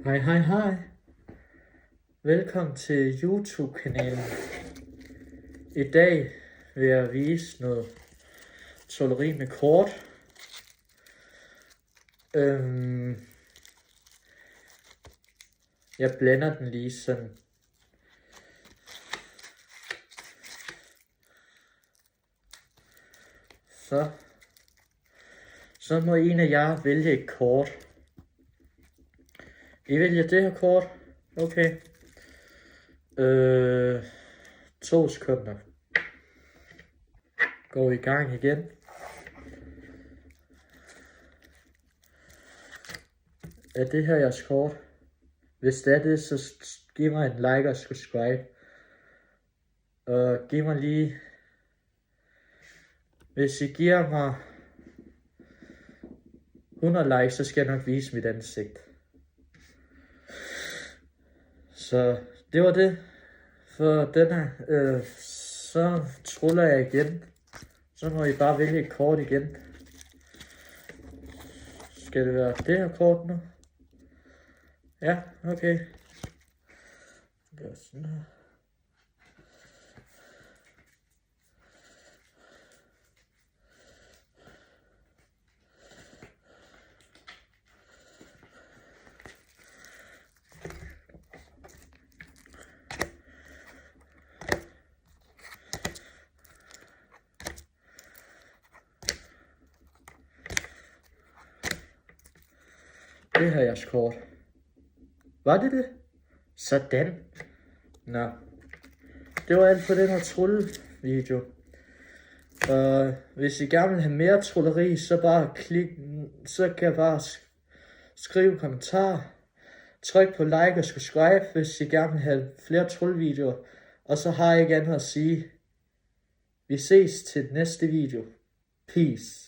Hej, hej, hej. Velkommen til YouTube-kanalen. I dag vil jeg vise noget trolleri med kort. Jeg blender den lige sådan. Så må en af jer vælge et kort. I vælger det her kort. Okay. 2 sekunder. Går i gang igen. Er det her jeres kort? Hvis det er det, så giv mig en like og subscribe. Og giv mig lige... Hvis I giver mig 100 likes, så skal jeg nok vise mit ansigt. Så det var det for den her. Så truller jeg igen. Så må I bare vælge et kort igen. Skal det være det her kort nu? Ja, okay. Gør sådan her. Det her er jeres kort. Var det det? Sådan. Nå. Det var alt for den her trullevideo. Hvis I gerne vil have mere trolleri, så bare så kan jeg bare skrive kommentar. Tryk på like og subscribe, hvis I gerne vil have flere trollevideoer. Og så har jeg ikke andet at sige. Vi ses til næste video. Peace.